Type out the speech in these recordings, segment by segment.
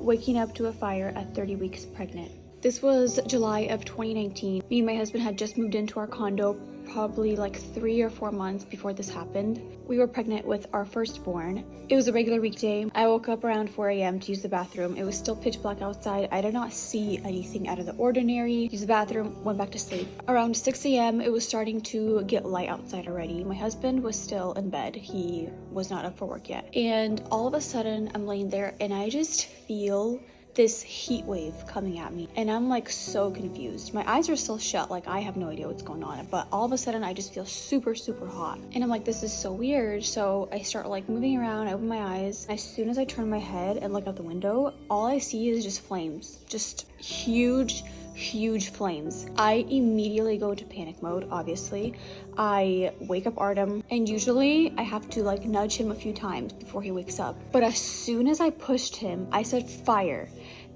waking up to a fire at 30 weeks pregnant. This was July of 2019. Me and my husband had just moved into our condo probably like 3 or 4 months before this happened. We were pregnant with our firstborn. It was a regular weekday. I woke up around 4 a.m. to use the bathroom. It was still pitch black outside. I did not see anything out of the ordinary. Used the bathroom, went back to sleep. Around 6 a.m. it was starting to get light outside already. My husband was still in bed. He was not up for work yet. And all of a sudden I'm laying there and I just feel this heat wave coming at me and I'm like so confused. My eyes are still shut, like I have no idea what's going on, but all of a sudden I just feel super hot and I'm like, this is so weird. So I start like moving around. I open my eyes. As soon as I turn my head and look out the window, all I see is just flames, just huge flames. I immediately go into panic mode. Obviously I wake up Artem, and usually I have to like nudge him a few times before he wakes up, but as soon as I pushed him, I said fire,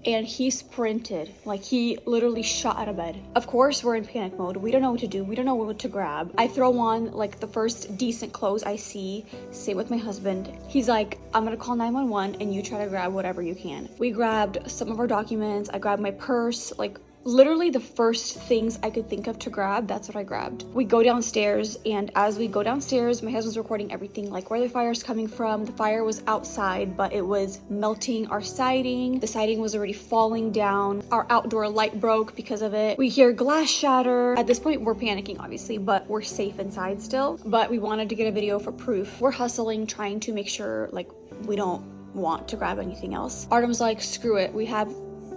and he sprinted, like he literally shot out of bed. Of course we're in panic mode. We don't know what to do. We don't know what to grab. I throw on like the first decent clothes I see, say with my husband. He's like, I'm gonna call 911 and you try to grab whatever you can. We grabbed some of our documents. I grabbed my purse, like literally the first things I could think of to grab, that's what I grabbed. We go downstairs, and as we go downstairs, my husband's recording everything, like where the fire's coming from. The fire was outside, but it was melting our siding. The siding was already falling down. Our outdoor light broke because of it. We hear glass shatter. At this point, we're panicking, obviously, but we're safe inside still. But we wanted to get a video for proof. We're hustling, trying to make sure, like, we don't want to grab anything else. Artem's like, screw it. We have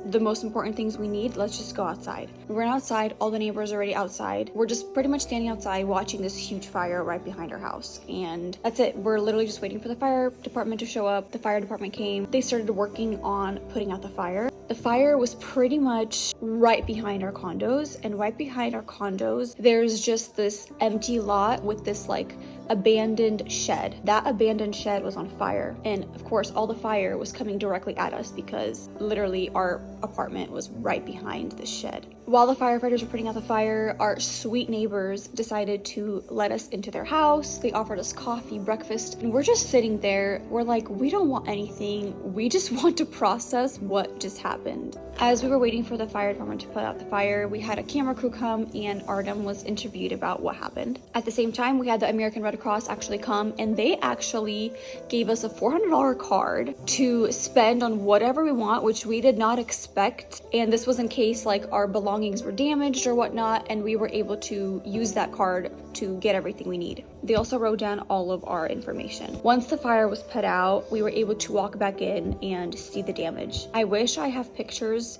the most important things we need. Let's just go outside. We went outside. All the neighbors are already outside. We're just pretty much standing outside watching this huge fire right behind our house, and that's it. We're literally just waiting for the fire department to show up. The fire department came. They started working on putting out the fire. The fire was pretty much right behind our condos, and right behind our condos there's just this empty lot with this like abandoned shed. That abandoned shed was on fire, and of course all the fire was coming directly at us because literally our apartment was right behind the shed. While the firefighters were putting out the fire, our sweet neighbors decided to let us into their house. They offered us coffee, breakfast, and we're just sitting there. We're like, we don't want anything. We just want to process what just happened. As we were waiting for the fire department to put out the fire, we had a camera crew come, and Artem was interviewed about what happened. At the same time, we had the American Red Cross actually come, and they actually gave us a $400 card to spend on whatever we want, which we did not expect. And this was in case like our belongings were damaged or whatnot, and we were able to use that card to get everything we need. They also wrote down all of our information. Once the fire was put out, we were able to walk back in and see the damage. I wish I have pictures.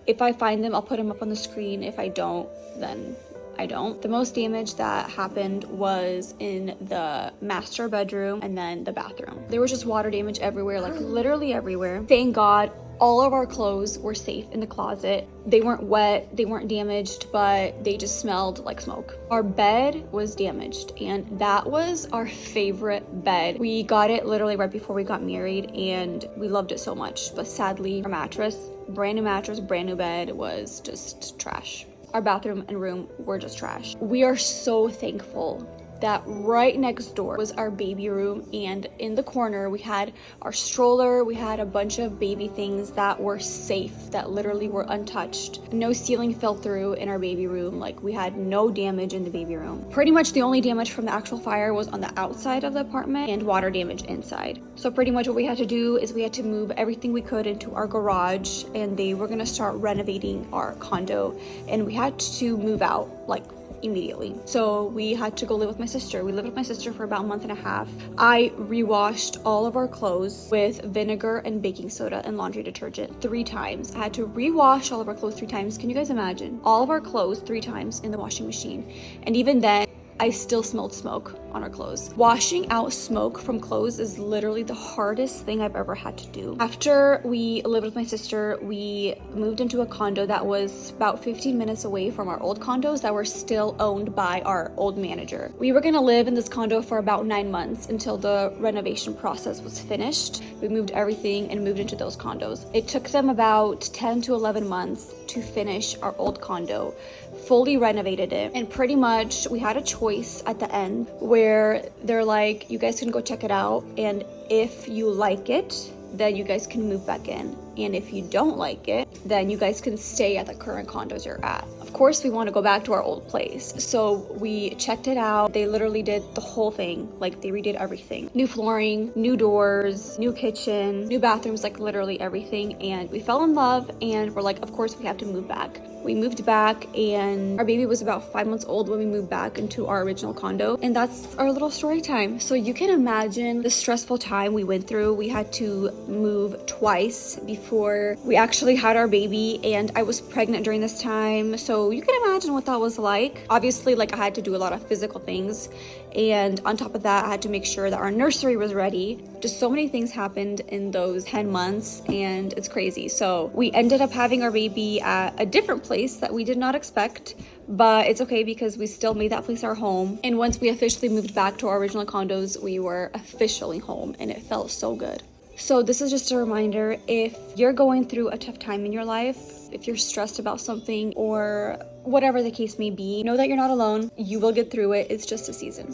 If I find them, I'll put them up on the screen. If I don't, then I don't. The most damage that happened was in the master bedroom and then the bathroom. There was just water damage everywhere, like literally everywhere. Thank God all of our clothes were safe in the closet. They weren't wet, they weren't damaged, but they just smelled like smoke. Our bed was damaged, and that was our favorite bed. We got it literally right before we got married, and we loved it so much. But sadly, our mattress, brand new bed, was just trash. Our bathroom and room were just trash. We are so thankful that right next door was our baby room, and in the corner we had our stroller. We had a bunch of baby things that were safe, that literally were untouched. No ceiling fell through in our baby room. Like, we had no damage in the baby room. Pretty much the only damage from the actual fire was on the outside of the apartment and water damage inside. So pretty much what we had to do is we had to move everything we could into our garage, and they were gonna start renovating our condo, and we had to move out like immediately. So we had to go live with my sister. We lived with my sister for about a month and a half. I rewashed all of our clothes with vinegar and baking soda and laundry detergent 3 times. I had to rewash all of our clothes 3 times. Can you guys imagine? All of our clothes 3 times in the washing machine. And even then, I still smelled smoke on our clothes. Washing out smoke from clothes is literally the hardest thing I've ever had to do. After we lived with my sister, we moved into a condo that was about 15 minutes away from our old condos that were still owned by our old manager. We were gonna live in this condo for about 9 months until the renovation process was finished. We moved everything and moved into those condos. It took them about 10 to 11 months to finish our old condo, fully renovated it, and pretty much we had a choice at the end where they're like, you guys can go check it out, and if you like it, then you guys can move back in. And if you don't like it, then you guys can stay at the current condos you're at. Of course, we want to go back to our old place. So we checked it out. They literally did the whole thing. Like, they redid everything. New flooring, new doors, new kitchen, new bathrooms, like literally everything. And we fell in love and we're like, of course we have to move back. We moved back and our baby was about 5 months old when we moved back into our original condo. And that's our little story time. So you can imagine the stressful time we went through. We had to move twice before we actually had our baby, and I was pregnant during this time. So you can imagine what that was like. Obviously, like, I had to do a lot of physical things. And on top of that, I had to make sure that our nursery was ready. Just so many things happened in those 10 months and it's crazy. So we ended up having our baby at a different place that we did not expect, but it's okay because we still made that place our home. And once we officially moved back to our original condos, we were officially home and it felt so good. So this is just a reminder, if you're going through a tough time in your life, if you're stressed about something or whatever the case may be, know that you're not alone. You will get through it. It's just a season.